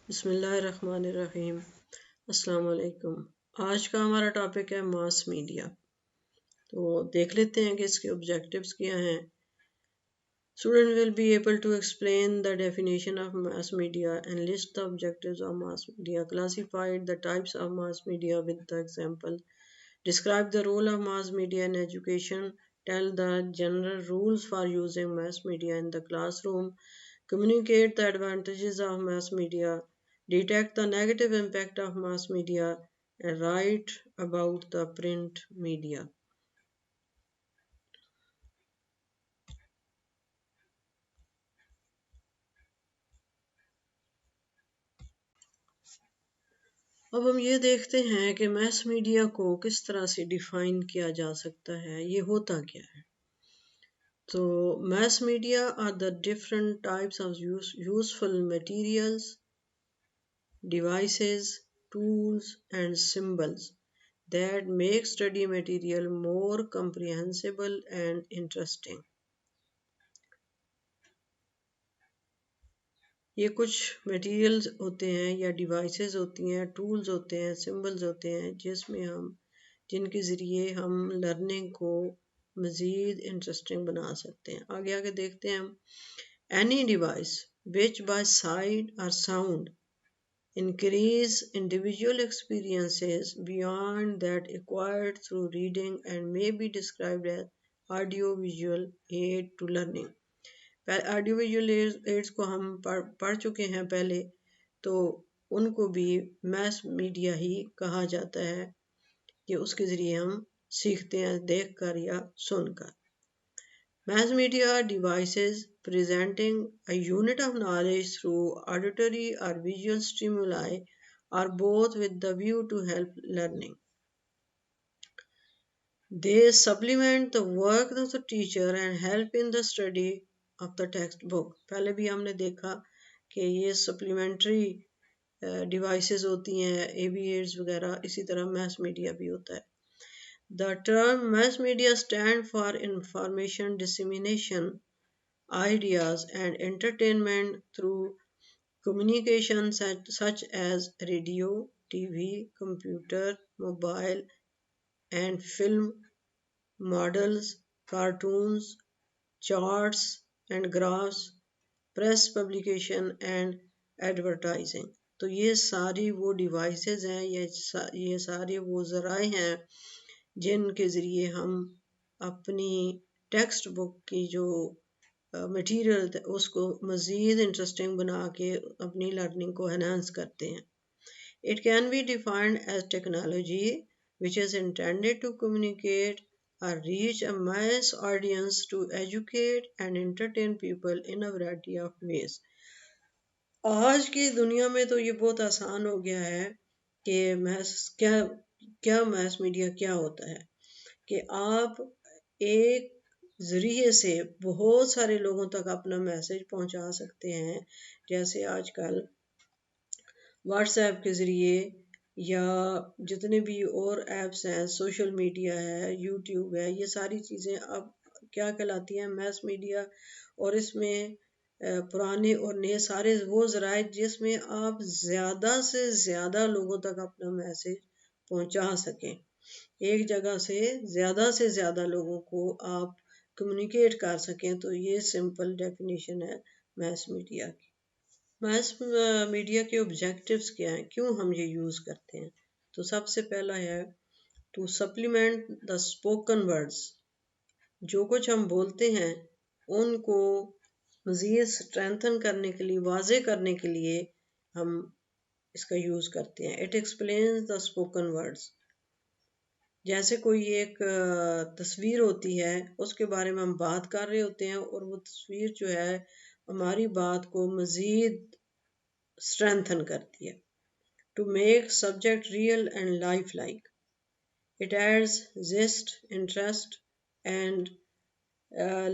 بسم اللہ الرحمن الرحیم۔ السلام علیکم۔ آج کا ہمارا ٹاپک ہے ماس میڈیا۔ تو دیکھ لیتے ہیں کہ اس کے آبجیکٹیوز کیا ہیں۔ Student will be able to explain the definition of mass media and list the objectives of mass media, classified the types of mass media with the example, describe the role of mass media in education, tell the general rules for using mass media in the classroom, communicate the advantages of mass media, detect the negative impact of mass media, and write about the print media. اب ہم یہ دیکھتے ہیں کہ mass media کو کس طرح سے ڈیفائن کیا جا سکتا ہے، یہ ہوتا کیا ہے۔ تو mass media are the different types of useful materials, devices, tools, and symbols that make study material more comprehensible and interesting. یہ کچھ مٹیریلز ہوتے ہیں یا ڈیوائسز ہوتی ہیں، ٹولز ہوتے ہیں، سمبلز ہوتے ہیں جن کے ذریعے ہم لرننگ کو مزید انٹرسٹنگ بنا سکتے ہیں۔ آگے دیکھتے ہیں ہم۔ Any device which by sight or sound increase individual experiences beyond that acquired through reading and may be described as audio-visual aid to learning. Audio visual aids کو ہم پڑھ چکے ہیں پہلے، تو ان کو بھی میس میڈیا ہی کہا جاتا ہے کہ اس کے ذریعے ہم سیکھتے ہیں دیکھ کر یا سن کر۔ Mass media devices presenting a unit of knowledge through auditory or visual stimuli are both with the view to help learning. They supplement the work of the teacher and help in the study of the textbook. پہلے بھی ہم نے دیکھا کہ یہ supplementary devices ہوتی ہیں، اے be AIDS وغیرہ، اسی طرح میس میڈیا بھی ہوتا ہے۔ The term mass media stand for information dissemination, ideas and entertainment through communication such as radio, TV, computer, mobile and film, models, cartoons, charts and graphs, press publication and advertising. تو یہ ساری وہ devices ہیں، یہ سارے وہ ذرائع ہیں جن کے ذریعے ہم اپنی ٹیکسٹ بک کی جو مٹیریل اس کو مزید انٹرسٹنگ بنا کے اپنی لرننگ کو انہانس کرتے ہیں۔ It can be defined as technology which is intended to communicate or reach a mass audience to educate and entertain people in a variety of ways. آج کی دنیا میں تو یہ بہت آسان ہو گیا ہے کہ کیا میس میڈیا کیا ہوتا ہے کہ آپ ایک ذریعے سے بہت سارے لوگوں تک اپنا میسج پہنچا سکتے ہیں، جیسے آج کل واٹس ایپ کے ذریعے یا جتنے بھی اور ایپس ہیں، سوشل میڈیا ہے، یوٹیوب ہے، یہ ساری چیزیں اب کیا کہلاتی ہیں؟ Mass media. اور اس میں پرانے اور نئے سارے وہ ذرائع جس میں آپ زیادہ سے زیادہ لوگوں تک اپنا میسج پہنچا سکیں، ایک جگہ سے زیادہ لوگوں کو آپ کمیونیکیٹ کر سکیں، تو یہ سمپل ڈیفینیشن ہے میس میڈیا کی۔ میس میڈیا کے آبجیکٹیوز کیا ہیں، کیوں ہم یہ یوز کرتے ہیں؟ تو سب سے پہلا ہے to supplement the spoken words, جو کچھ ہم بولتے ہیں ان کو مزید اسٹرینتھن کرنے کے لیے، واضح کرنے کے لیے ہم اس کا یوز کرتے ہیں۔ It explains the spoken words, جیسے کوئی ایک تصویر ہوتی ہے، اس کے بارے میں ہم بات کر رہے ہوتے ہیں اور وہ تصویر جو ہے ہماری بات کو مزید اسٹرینتھن کرتی ہے۔ To make subject real and life like, it adds zest, interest and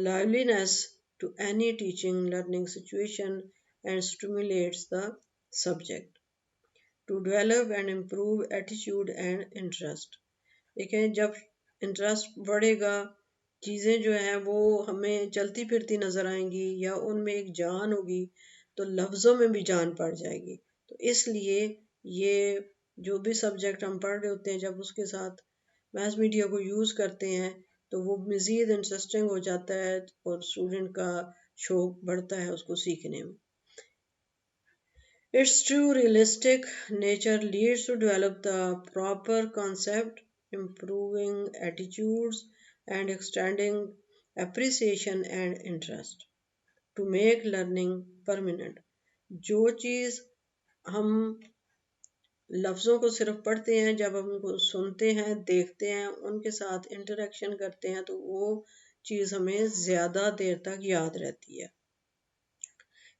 liveliness to any teaching learning situation and stimulates the subject. To develop and improve attitude and interest. دیکھیں جب انٹرسٹ بڑھے گا، چیزیں جو ہیں وہ ہمیں چلتی پھرتی نظر آئیں گی یا ان میں ایک جان ہوگی، تو لفظوں میں بھی جان پڑ جائے گی، تو تو اس لیے یہ جو بھی سبجیکٹ ہم پڑھ رہے ہوتے ہیں جب اس کے ساتھ میس میڈیا کو یوز کرتے ہیں تو وہ مزید انٹرسٹنگ ہو جاتا ہے اور اسٹوڈنٹ کا شوق بڑھتا ہے اس کو سیکھنے میں. Its true realistic nature leads to develop the proper concept, improving attitudes, and extending appreciation and interest to make learning permanent. جو چیز ہم لفظوں کو صرف پڑھتے ہیں، جب ہم ان کو سنتے ہیں، دیکھتے ہیں، ان کے ساتھ انٹریکشن کرتے ہیں تو وہ چیز ہمیں زیادہ دیر تک یاد رہتی ہے.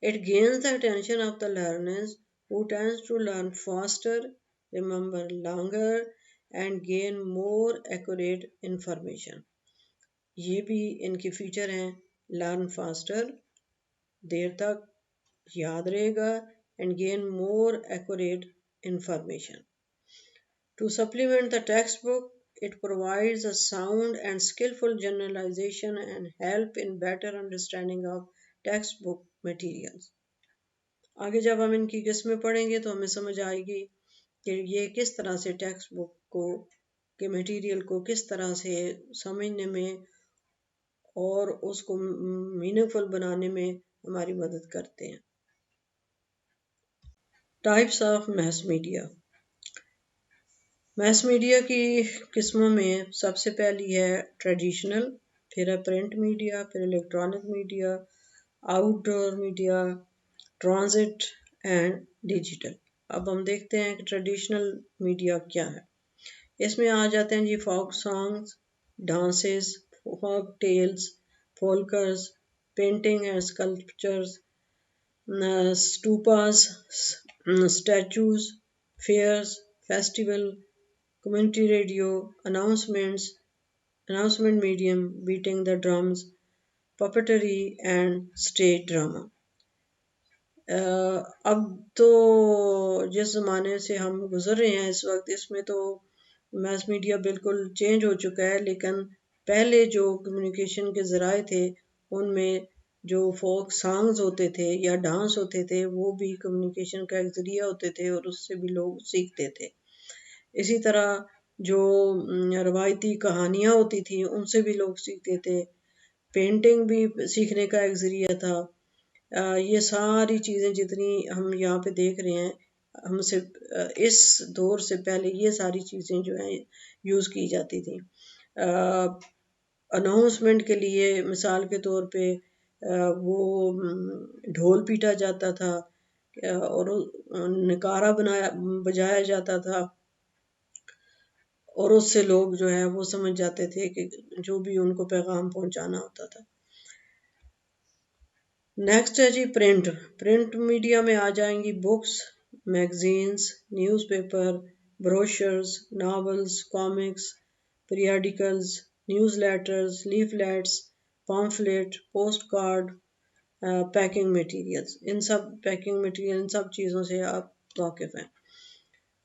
It gains the attention of the learners who tends to learn faster, remember longer, and gain more accurate information. یہ بھی ان کے فیچر ہیں. Learn faster، دیر تک یاد رہے گا، and gain more accurate information. To supplement the textbook, it provides a sound and skillful generalization and help in better understanding of textbook materials. آگے جب ہم ان کی قسمیں پڑھیں گے تو ہمیں سمجھ آئے گی کہ یہ کس طرح سے ٹیکسٹ بک کو کے مٹیریل کو کس طرح سے سمجھنے میں اور اس کو میننگ فل بنانے میں ہماری مدد کرتے ہیں. Types of mass media. Mass media کی قسموں میں سب سے پہلی ہے ٹریڈیشنل، پھر ہے پرنٹ میڈیا، پھر electronic media, out door media, transit and digital. اب ہم دیکھتے ہیں کہ ٹریڈیشنل میڈیا کیا ہے. اس میں آ جاتے ہیں جی folk songs, dances, folk tales, folklores, painting and sculptures, stupas, statues, fairs, festival, community radio, announcement medium, beating the drums, puppetry and stage drama. اب تو جس زمانے سے ہم گزر رہے ہیں اس وقت، اس میں تو میس میڈیا بالکل چینج ہو چکا ہے، لیکن پہلے جو کمیونیکیشن کے ذرائع تھے ان میں جو فوک سانگز ہوتے تھے یا ڈانس ہوتے تھے وہ بھی کمیونیکیشن کا ایک ذریعہ ہوتے تھے اور اس سے بھی لوگ سیکھتے تھے. اسی طرح جو روایتی کہانیاں ہوتی تھیں ان سے بھی لوگ سیکھتے تھے. پینٹنگ بھی سیکھنے کا ایک ذریعہ تھا. یہ ساری چیزیں جتنی ہم یہاں پہ دیکھ رہے ہیں، ہم سے اس دور سے پہلے یہ ساری چیزیں جو ہیں یوز کی جاتی تھیں. اناؤنسمنٹ کے لیے مثال کے طور پہ وہ ڈھول پیٹا جاتا تھا اور نکارا بجایا جاتا تھا، اور اس سے لوگ جو ہے وہ سمجھ جاتے تھے کہ جو بھی ان کو پیغام پہنچانا ہوتا تھا. نیکسٹ ہے جی پرنٹ میڈیا میں آ جائیں گی books, magazines, newspaper, brochures, novels, comics, periodicals, newsletters, leaflets, pamphlet, postcard, packing materials. ان سب چیزوں سے آپ واقف ہیں.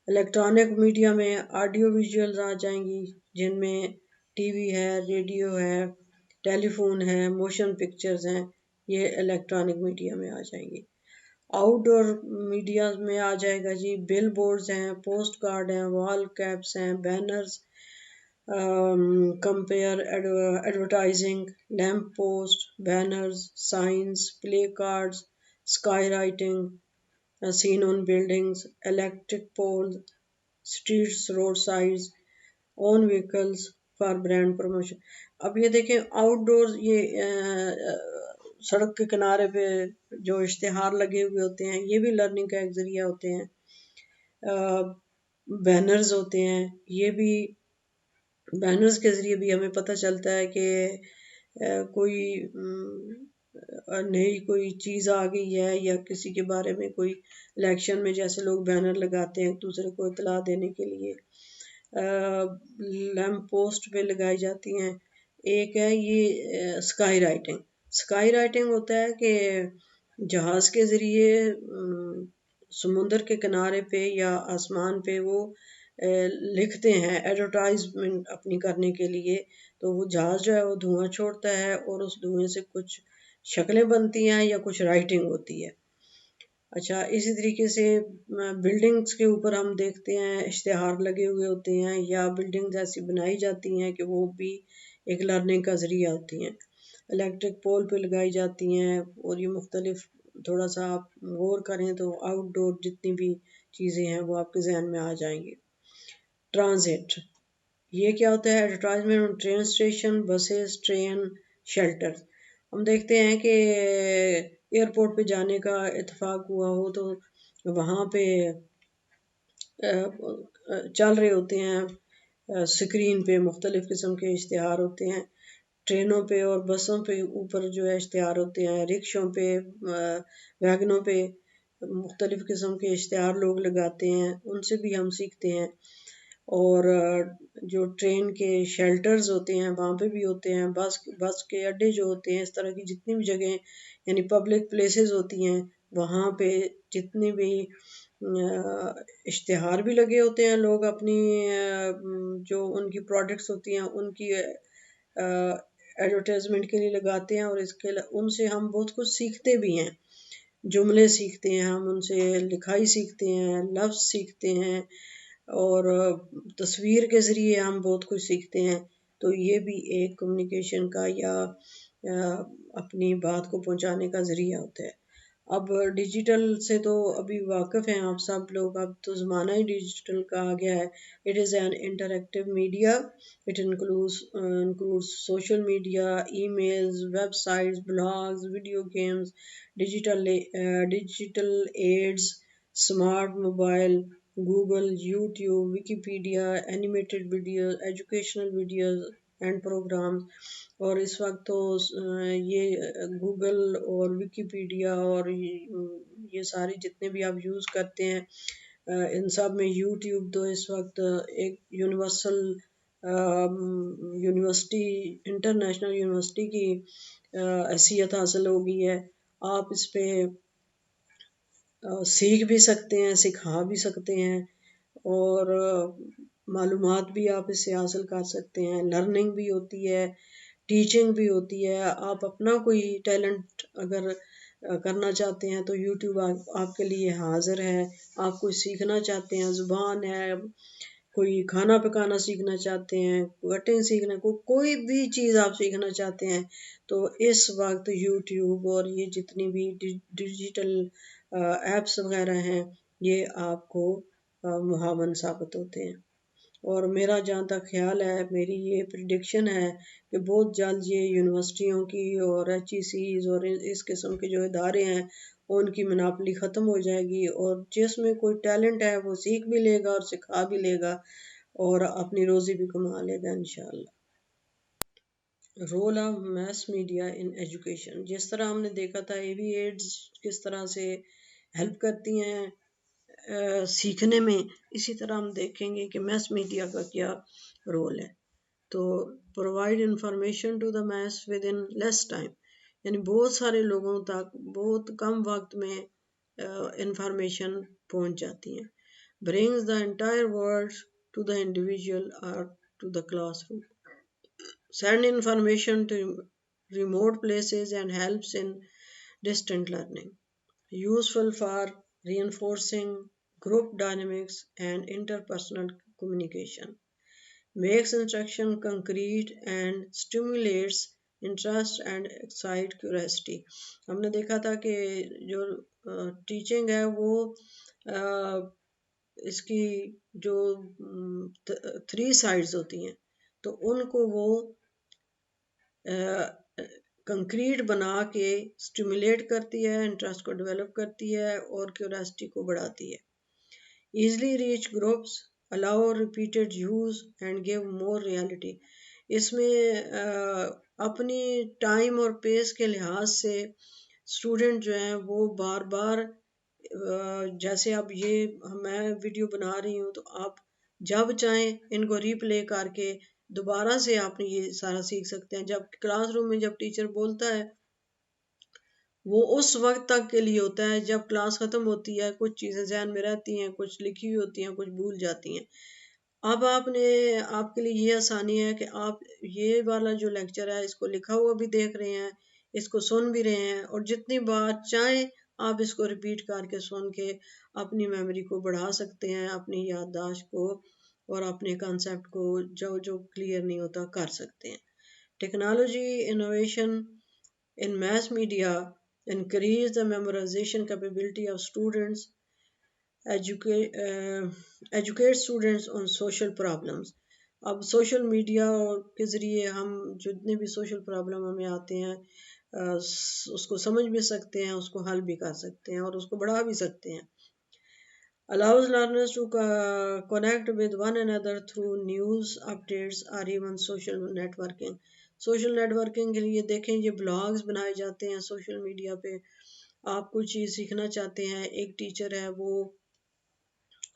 الیکٹرانک میڈیا میں آڈیو ویژولز آ جائیں گی، جن میں ٹی وی ہے، ریڈیو ہے، ٹیلی فون ہے، موشن پکچرز ہیں. یہ الیکٹرانک میڈیا میں آ جائیں گی. آؤٹ ڈور میڈیا میں آ جائے گا جی بل بورڈز ہیں، پوسٹ کارڈ ہیں، وال کیپس ہیں، banners, compare advertising, lamp post, banners, signs, play cards, sky writing seen on buildings, electric poles, streets, roadsides, own vehicles for brand promotion. اب یہ دیکھیں آؤٹ ڈور، یہ سڑک کے کنارے پہ جو اشتہار لگے ہوئے ہوتے ہیں یہ بھی لرننگ کا ایک ذریعہ ہوتے ہیں. بینرز ہوتے ہیں، یہ بھی بینرز کے ذریعے بھی ہمیں پتہ چلتا ہے کہ کوئی نئی کوئی چیز آ گئی ہے یا کسی کے بارے میں کوئی الیکشن میں جیسے لوگ بینر لگاتے ہیں ایک دوسرے کو اطلاع دینے کے لیے. لیمپ پوسٹ پہ لگائی جاتی ہیں. ایک ہے یہ اسکائی رائٹنگ ہوتا ہے کہ جہاز کے ذریعے سمندر کے کنارے پہ یا آسمان پہ وہ لکھتے ہیں ایڈورٹائزمنٹ اپنی کرنے کے لیے، تو وہ جہاز جو ہے وہ دھواں چھوڑتا ہے اور اس دھوئیں سے کچھ شکلیں بنتی ہیں یا کچھ رائٹنگ ہوتی ہے. اچھا اسی طریقے سے بلڈنگس کے اوپر ہم دیکھتے ہیں اشتہار لگے ہوئے ہوتے ہیں، یا بلڈنگز ایسی بنائی جاتی ہیں کہ وہ بھی ایک لرننگ کا ذریعہ ہوتی ہیں، الیکٹرک پول پہ لگائی جاتی ہیں، اور یہ مختلف تھوڑا سا آپ غور کریں تو آؤٹ ڈور جتنی بھی چیزیں ہیں وہ آپ کے ذہن میں آ جائیں گی۔ ٹرانزٹ، یہ کیا ہوتا ہے؟ Advertisement train station, buses, train, shelter. ہم دیکھتے ہیں کہ ایئرپورٹ پہ جانے کا اتفاق ہوا ہو تو وہاں پہ چل رہے ہوتے ہیں اسکرین پہ مختلف قسم کے اشتہار ہوتے ہیں، ٹرینوں پہ اور بسوں پہ اوپر جو ہے اشتہار ہوتے ہیں، رکشوں پہ، ویگنوں پہ مختلف قسم کے اشتہار لوگ لگاتے ہیں، ان سے بھی ہم سیکھتے ہیں۔ اور جو ٹرین کے شیلٹرز ہوتے ہیں وہاں پہ بھی ہوتے ہیں، بس کے اڈے جو ہوتے ہیں، اس طرح کی جتنی بھی جگہیں یعنی پبلک پلیسز ہوتی ہیں وہاں پہ جتنے بھی اشتہار بھی لگے ہوتے ہیں، لوگ اپنی جو ان کی پروڈکٹس ہوتی ہیں ان کی ایڈورٹائزمنٹ کے لیے لگاتے ہیں، اور ان سے ہم بہت کچھ سیکھتے بھی ہیں، جملے سیکھتے ہیں، ہم ان سے لکھائی سیکھتے ہیں، لفظ سیکھتے ہیں، اور تصویر کے ذریعے ہم بہت کچھ سیکھتے ہیں۔ تو یہ بھی ایک کمیونیکیشن کا یا اپنی بات کو پہنچانے کا ذریعہ ہوتا ہے۔ اب ڈیجیٹل سے تو ابھی واقف ہیں آپ سب لوگ، اب تو زمانہ ہی ڈیجیٹل کا آ گیا ہے۔ It is an interactive media, it includes social media, emails, websites, blogs, video games, digital aids, smart mobile, Google, YouTube, Wikipedia, animated videos, educational videos and programs. اور اس وقت تو یہ گوگل اور ویکیپیڈیا اور یہ سارے جتنے بھی آپ یوز کرتے ہیں ان سب میں یوٹیوب تو اس وقت ایک یونیورسل یونیورسٹی، انٹرنیشنل یونیورسٹی کی حیثیت حاصل ہو گئی ہے۔ آپ اس پہ سیکھ بھی سکتے ہیں، سکھا بھی سکتے ہیں، اور معلومات بھی آپ اس سے حاصل کر سکتے ہیں، لرننگ بھی ہوتی ہے، ٹیچنگ بھی ہوتی ہے۔ آپ اپنا کوئی ٹیلنٹ اگر کرنا چاہتے ہیں تو یوٹیوب آپ کے لیے حاضر ہے۔ آپ کوئی سیکھنا چاہتے ہیں، زبان ہے، کوئی کھانا پکانا سیکھنا چاہتے ہیں، کٹنگ سیکھنا، کوئی بھی چیز آپ سیکھنا چاہتے ہیں تو اس وقت یوٹیوب اور یہ جتنی بھی ڈیجیٹل ایپس وغیرہ ہیں یہ آپ کو معاون ثابت ہوتے ہیں۔ اور میرا جہاں تک خیال ہے، میری یہ پریڈکشن ہے کہ بہت جلد یہ یونیورسٹیوں کی اور ایچ ای سیز اور اس قسم کے جو ادارے ہیں ان کی مناپلی ختم ہو جائے گی، اور جس میں کوئی ٹیلنٹ ہے وہ سیکھ بھی لے گا اور سکھا بھی لے گا اور اپنی روزی بھی کما لے گا انشاءاللہ۔ Role of mass media in education, جس طرح ہم نے دیکھا تھا اے وی ایڈز کس طرح سے ہیلپ کرتی ہیں سیکھنے میں، اسی طرح ہم دیکھیں گے کہ میس میڈیا کا کیا رول ہے۔ تو provide information to the mass within less time, یعنی بہت سارے لوگوں تک بہت کم وقت میں انفارمیشن پہنچ جاتی ہیں۔ Brings the entire world to the individual اور to the classroom, send information to remote places and helps in distant learning, useful for reinforcing group dynamics and interpersonal communication, makes instruction concrete and stimulates interest and excite curiosity۔ ہم نے دیکھا تھا کہ جو teaching ہے وہ اس کی جو 3 سائڈز ہوتی ہیں تو ان کو وہ کنکریٹ بنا کے سٹیمولیٹ کرتی ہے، انٹرسٹ کو ڈیولپ کرتی ہے اور کیوریاسٹی کو بڑھاتی ہے۔ Easily reach groups, allow repeated use and give more reality, اس میں اپنی ٹائم اور پیس کے لحاظ سے اسٹوڈنٹ جو ہیں وہ بار بار جیسے اب یہ میں ویڈیو بنا رہی ہوں تو آپ جب چاہیں ان کو ری پلے کر کے دوبارہ سے آپ نے یہ سارا سیکھ سکتے ہیں۔ جب کلاس روم میں جب ٹیچر بولتا ہے وہ اس وقت تک کے لیے ہوتا ہے، جب کلاس ختم ہوتی ہے کچھ چیزیں ذہن میں رہتی ہیں، کچھ لکھی ہوئی ہوتی ہیں، کچھ بھول جاتی ہیں۔ اب آپ کے لیے یہ آسانی ہے کہ آپ یہ والا جو لیکچر ہے اس کو لکھا ہوا بھی دیکھ رہے ہیں، اس کو سن بھی رہے ہیں، اور جتنی بار چاہیں آپ اس کو ریپیٹ کر کے سن کے اپنی میموری کو بڑھا سکتے ہیں، اپنی یادداشت کو اور اپنے کانسیپٹ کو جو کلیئر نہیں ہوتا کر سکتے ہیں۔ Technology innovation in mass media increase the memorization capability of students, educate students on social problems۔ اب سوشل میڈیا کے ذریعے ہم جتنے بھی سوشل پرابلم ہمیں آتے ہیں اس کو سمجھ بھی سکتے ہیں، اس کو حل بھی کر سکتے ہیں اور اس کو بڑھا بھی سکتے ہیں۔ allows learners to connect with one another through news updates or even social networking۔ Social networking کے لیے دیکھیں یہ بلاگز بنائے جاتے ہیں سوشل میڈیا پہ، آپ کوئی چیز سیکھنا چاہتے ہیں، ایک ٹیچر ہے وہ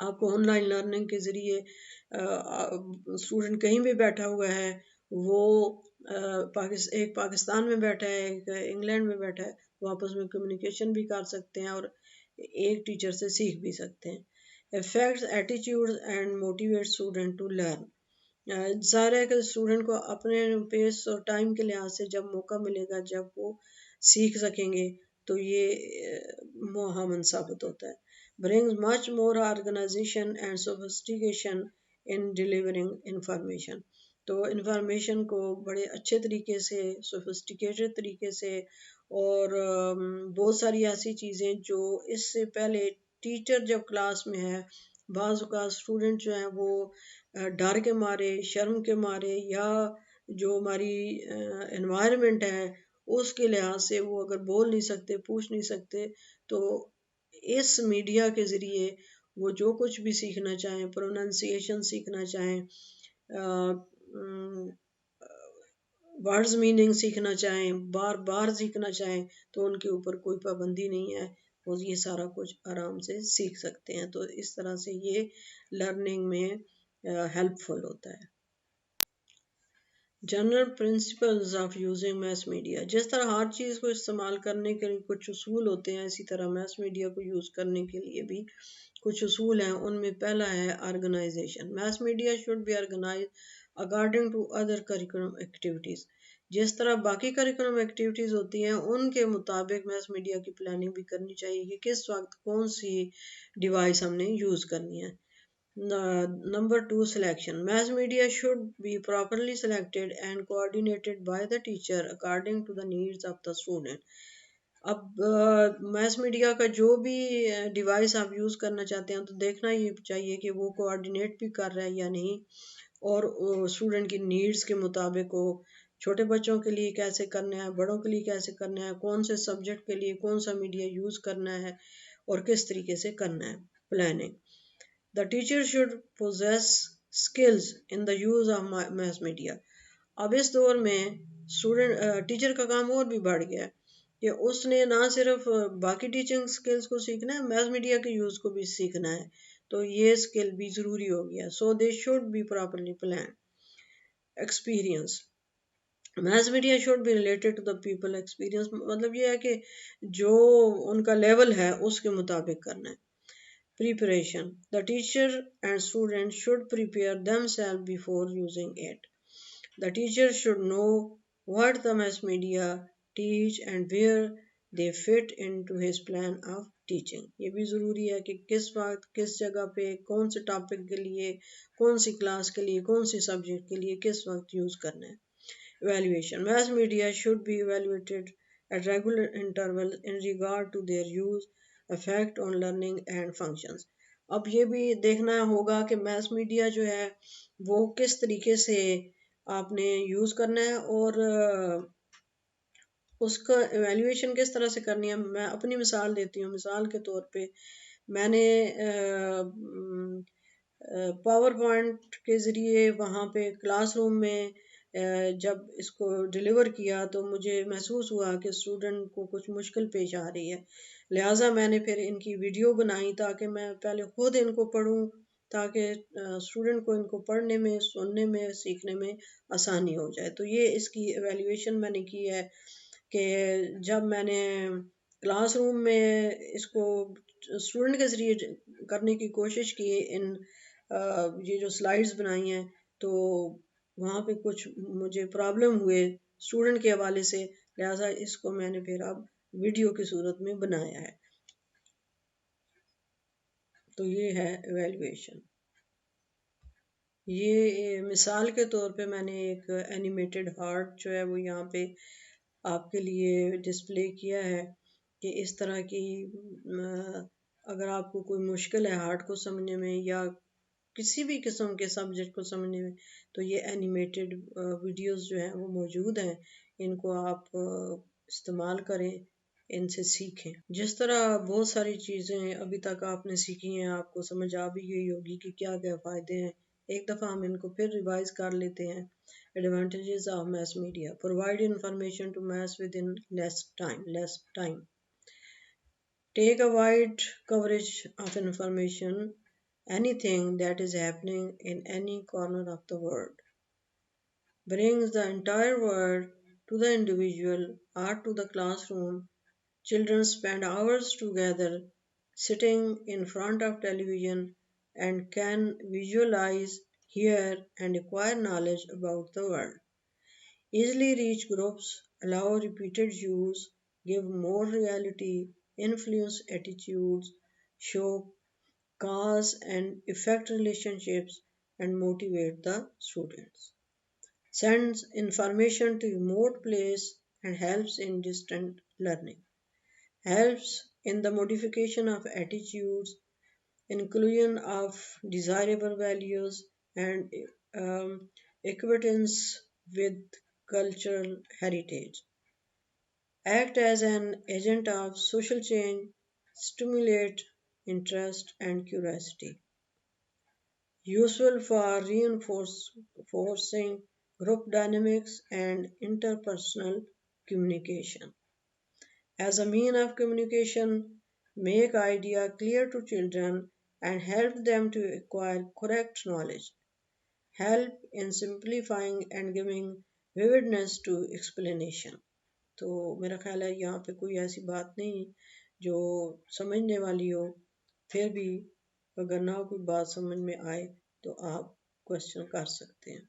آپ کو آن لائن لرننگ کے ذریعے اسٹوڈنٹ کہیں بھی بیٹھا ہوا ہے، وہ ایک پاکستان میں بیٹھا ہے، ایک انگلینڈ میں بیٹھا ہے، وہ آپس میں کمیونیکیشن بھی کر سکتے ہیں اور ایک ٹیچر سے سیکھ بھی سکتے ہیں۔ Affects attitude and motivate student to learn. ظاہر ہے کہ اسٹوڈنٹ کو اپنے پیس اور ٹائم کے لحاظ سے جب موقع ملے گا، جب وہ سیکھ سکیں گے تو یہ معاون ثابت ہوتا ہے۔ brings much more organization and sophistication in delivering information۔ تو انفارمیشن کو بڑے اچھے طریقے سے، سوفسٹیکیٹڈ طریقے سے اور بہت ساری ایسی چیزیں جو اس سے پہلے ٹیچر جب کلاس میں ہے، بعض اوقات اسٹوڈنٹ جو ہیں وہ ڈر کے مارے، شرم کے مارے یا جو ہماری انوائرمنٹ ہے اس کے لحاظ سے وہ اگر بول نہیں سکتے، پوچھ نہیں سکتے، تو اس میڈیا کے ذریعے وہ جو کچھ بھی سیکھنا چاہیں، پروننسیشن سیکھنا چاہیں، ورڈز میننگ سیکھنا چاہیں، بار بار سیکھنا چاہیں، تو ان کے اوپر کوئی پابندی نہیں ہے، وہ یہ سارا کچھ آرام سے سیکھ سکتے ہیں۔ تو اس طرح سے یہ لرننگ میں ہیلپ فل ہوتا ہے۔ General principles of using mass media. جس طرح ہر چیز کو استعمال کرنے کے لیے کچھ اصول ہوتے ہیں، اسی طرح میس میڈیا کو یوز کرنے کے لیے بھی کچھ اصول ہیں۔ ان میں پہلا ہے organization. Mass media should be organize according to other curriculum activities. جس طرح باقی کریکولم ایکٹیویٹیز ہوتی ہیں ان کے مطابق میس میڈیا کی پلاننگ بھی کرنی چاہیے کہ کس وقت کون سی ڈیوائس ہم نے یوز کرنی ہے۔ Number 2, selection. Mass media should be properly selected and coordinated by the teacher according to the needs of the student۔ اب میس میڈیا کا جو بھی ڈیوائس آپ یوز کرنا چاہتے ہیں تو دیکھنا یہ چاہیے کہ وہ کوآرڈینیٹ بھی کر رہا ہے یا نہیں، اور اسٹوڈنٹ کی نیڈز کے مطابق ہو۔ چھوٹے بچوں کے لیے کیسے کرنا ہے، بڑوں کے لیے کیسے کرنا ہے، کون سے سبجیکٹ کے لیے کون سا میڈیا یوز کرنا ہے اور کس طریقے سے کرنا ہے planning. The teacher should possess skills in the use of mass media۔ اب اس دور میں ٹیچر کا کام اور بھی بڑھ گیا ہے کہ اس نے نہ صرف باقی ٹیچنگ سکلز کو سیکھنا ہے، میس میڈیا کے یوز کو بھی سیکھنا ہے، تو یہ سکل بھی ضروری ہو گیا۔ So they should be properly planned۔ Experience۔ Mass media should be related to the people experience۔ مطلب یہ ہے کہ جو ان کا لیول ہے اس کے مطابق کرنا ہے۔ Preparation۔ The teacher and students should prepare themselves before using it۔ The teacher should know what the mass media teach and where they fit into his plan of teaching۔ یہ بھی ضروری ہے کہ کس وقت کس جگہ پہ کون سے ٹاپک کے لیے، کون سی کلاس کے لیے، کون سی سبجیکٹ کے لیے کس وقت یوز کرنا ہے۔ Evaluation۔ Mass media should be evaluated at regular intervals in regard to their use, effect on learning and functions۔ اب یہ بھی دیکھنا ہوگا کہ میس میڈیا جو ہے وہ کس طریقے سے آپ نے یوز کرنا ہے اور اس کا ایویلیویشن کس طرح سے کرنی ہے۔ میں اپنی مثال دیتی ہوں۔ مثال کے طور پہ میں نے پاور پوائنٹ کے ذریعے وہاں پہ کلاس روم میں جب اس کو ڈیلیور کیا تو مجھے محسوس ہوا کہ اسٹوڈنٹ کو کچھ مشکل پیش آ رہی ہے، لہٰذا میں نے پھر ان کی ویڈیو بنائی تاکہ میں پہلے خود ان کو پڑھوں، تاکہ اسٹوڈنٹ کو ان کو پڑھنے میں، سننے میں، سیکھنے میں آسانی ہو جائے۔ تو یہ اس کی ایویلیویشن میں نے کی ہے کہ جب میں نے کلاس روم میں اس کو اسٹوڈنٹ کے ذریعے کرنے کی کوشش کی، یہ جو سلائیڈز بنائی ہیں، تو وہاں پہ کچھ مجھے پرابلم ہوئے اسٹوڈنٹ کے حوالے سے، لہٰذا اس کو میں نے پھر اب ویڈیو کی صورت میں بنایا ہے۔ تو یہ ہے ایویلویشن. یہ مثال کے طور پہ میں نے ایک اینیمیٹڈ ہارٹ جو ہے وہ یہاں پہ آپ کے لیے ڈسپلے کیا ہے کہ اس طرح کی اگر آپ کو کوئی مشکل ہے ہارٹ کو سمجھنے میں یا کسی بھی قسم کے سبجیکٹ کو سمجھنے میں تو یہ اینیمیٹڈ ویڈیوز جو ہیں وہ موجود ہیں. ان کو آپ استعمال کریں، ان سے سیکھیں. جس طرح بہت ساری چیزیں ابھی تک آپ نے سیکھی ہیں، آپ کو سمجھ آ بھی گئی ہوگی کہ کیا کیا فائدے ہیں. ایک دفعہ ہم ان کو پھر ریوائز کر لیتے ہیں. Advantages of mass media: provide information to mass within less time. Take a wide coverage of information, anything that is happening in any corner of the world. Brings the entire world to the individual or to the classroom. Children spend hours together sitting in front of television and can visualize, hear, and acquire knowledge about the world. Easily reach groups, allow repeated use, give more reality, influence attitudes, show cause and effect relationships, and motivate the students. Sends information to remote place and helps in distant learning. Helps in the modification of attitudes, inclusion of desirable values, and acquaintance with cultural heritage. Act as an agent of social change, stimulate interest and curiosity. Useful for reinforcing group dynamics and interpersonal communication. As a mean of communication, make idea clear to children and help them to acquire correct knowledge. Help in simplifying and giving vividness to explanation. تو میرا خیال ہے یہاں پہ کوئی ایسی بات نہیں جو سمجھنے والی ہو، پھر بھی اگر نہ کوئی بات سمجھ میں آئے تو آپ کوشچن کر سکتے ہیں.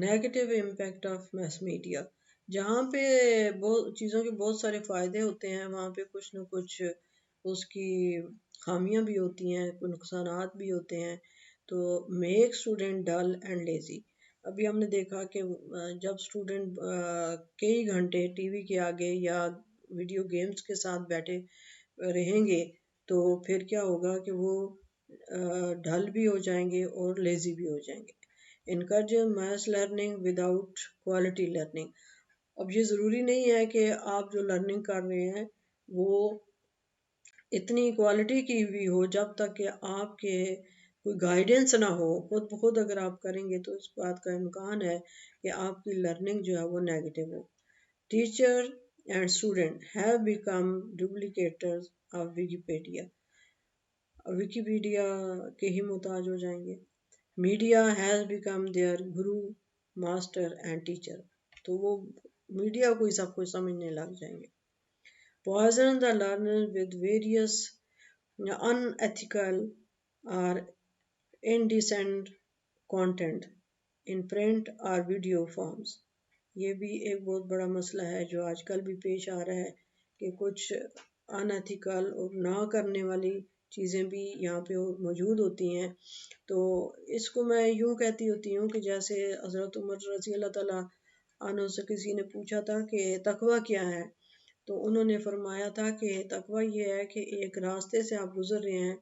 Negative impact of mass media: جہاں پہ چیزوں کے بہت سارے فائدے ہوتے ہیں وہاں پہ کچھ نہ کچھ اس کی خامیاں بھی ہوتی ہیں، کوئی نقصانات بھی ہوتے ہیں. تو make student dull and lazy. ابھی ہم نے دیکھا کہ جب اسٹوڈنٹ کئی گھنٹے ٹی وی کے آگے یا ویڈیو گیمز کے ساتھ بیٹھے رہیں گے تو پھر کیا ہوگا کہ وہ ڈل بھی ہو جائیں گے اور لیزی بھی ہو جائیں گے. Encourage mass learning without quality learning. اب یہ ضروری نہیں ہے کہ آپ جو لرننگ کر رہے ہیں وہ اتنی کوالٹی کی بھی ہو جب تک کہ آپ کے کوئی گائیڈنس نہ ہو. خود بخود اگر آپ کریں گے تو اس بات کا امکان ہے کہ آپ کی لرننگ جو ہے وہ نیگیٹو ہو. Teacher and student have become duplicators of Wikipedia. Wikipedia کے ہی محتاج ہو جائیں گے. Media has become their guru master and teacher. تو وہ میڈیا کو ہی سب کچھ سمجھنے لگ جائیں گے. Poison the learner with various unethical or indecent content in print or video forms. یہ بھی ایک بہت بڑا مسئلہ ہے جو آج کل بھی پیش آ رہا ہے کہ کچھ انیتھیکل اور نہ کرنے والی چیزیں بھی یہاں پہ موجود ہوتی ہیں. تو اس کو میں یوں کہتی ہوتی ہوں کہ جیسے حضرت عمر رضی اللہ تعالیٰ عنہ سے کسی نے پوچھا تھا کہ تقویٰ کیا ہے، تو انہوں نے فرمایا تھا کہ تقویٰ یہ ہے کہ ایک راستے سے آپ گزر رہے ہیں،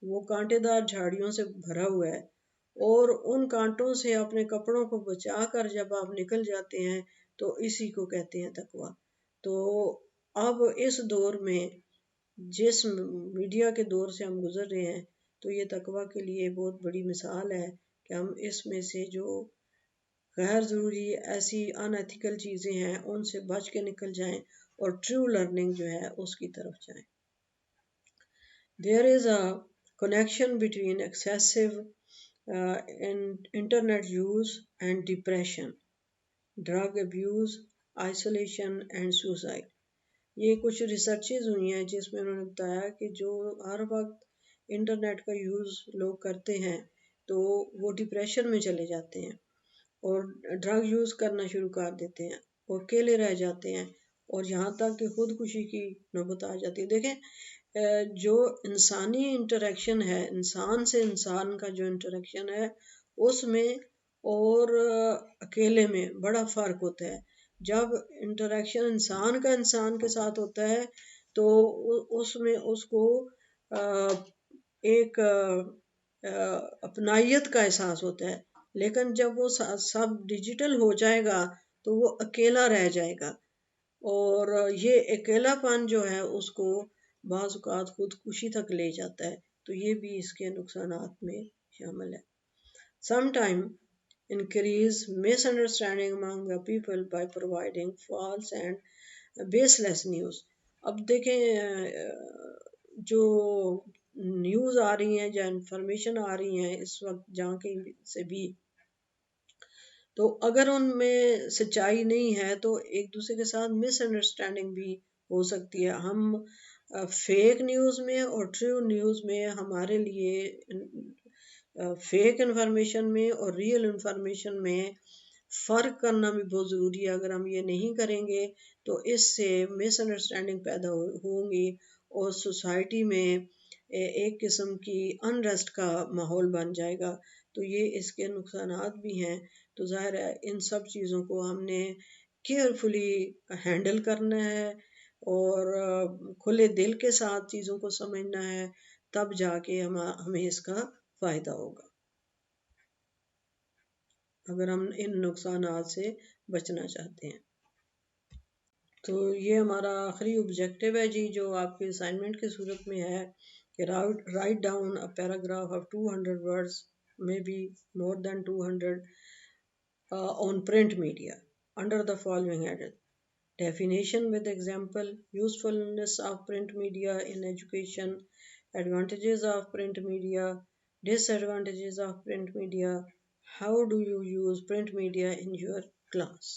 وہ کانٹے دار جھاڑیوں سے بھرا ہوا ہے، اور ان کانٹوں سے اپنے کپڑوں کو بچا کر جب آپ نکل جاتے ہیں تو اسی کو کہتے ہیں تقویٰ. تو اب اس دور میں جس میڈیا کے دور سے ہم گزر رہے ہیں تو یہ تقویٰ کے لیے بہت بڑی مثال ہے کہ ہم اس میں سے جو غیر ضروری ایسی انیتھیکل چیزیں ہیں ان سے بچ کے نکل جائیں اور ٹرو لرننگ جو ہے اس کی طرف جائیں. There is a connection between excessive internet use and depression, drug abuse, isolation and suicide. یہ کچھ ریسرچز ہوئی ہیں جس میں انہوں نے بتایا کہ جو ہر وقت انٹرنیٹ کا یوز لوگ کرتے ہیں تو وہ ڈپریشن میں چلے جاتے ہیں اور ڈرگ یوز کرنا شروع کر دیتے ہیں اور اکیلے رہ جاتے ہیں اور یہاں تک کہ خودکشی کی نوبت آ جاتی ہے. دیکھیں جو انسانی انٹریکشن ہے، انسان سے انسان کا جو انٹریکشن ہے اس میں اور اکیلے میں بڑا فرق ہوتا ہے. جب انٹریکشن انسان کا انسان کے ساتھ ہوتا ہے تو اس میں اس کو ایک اپنائیت کا احساس ہوتا ہے. لیکن جب وہ سب ڈیجیٹل ہو جائے گا تو وہ اکیلا رہ جائے گا، اور یہ اکیلا پن جو ہے اس کو بعض اوقات خودکشی تک لے جاتا ہے. تو یہ بھی اس کے نقصانات میں شامل ہے. Some time increase misunderstanding among the people by providing false and baseless news. اب دیکھیں جو نیوز آ رہی ہیں یا انفارمیشن آ رہی ہیں اس وقت جہاں کہیں سے بھی، تو اگر ان میں سچائی نہیں ہے تو ایک دوسرے کے ساتھ مس انڈرسٹینڈنگ بھی ہو سکتی ہے. ہم فیک نیوز میں اور ٹرو نیوز میں ہمارے لیے فیک انفارمیشن میں اور ریئل انفارمیشن میں فرق کرنا بھی بہت ضروری ہے. اگر ہم یہ نہیں کریں گے تو اس سے مس انڈرسٹینڈنگ پیدا ہوں گی اور سوسائٹی میں ایک قسم کی انریسٹ کا ماحول بن جائے گا. تو یہ اس کے نقصانات بھی ہیں. تو ظاہر ہے ان سب چیزوں کو ہم نے کیئرفلی ہینڈل کرنا ہے اور کھلے دل کے ساتھ چیزوں کو سمجھنا ہے، تب جا کے ہمیں اس کا فائدہ ہوگا، اگر ہم ان نقصانات سے بچنا چاہتے ہیں. تو یہ ہمارا آخری آبجیکٹو ہے جی، جو آپ کے اسائنمنٹ کی صورت میں ہے کہ write down a paragraph of 200 words, maybe more than 200, on print media under the following heading: definition with example, usefulness of print media in education, advantages of print media, disadvantages of print media, how do you use print media in your class.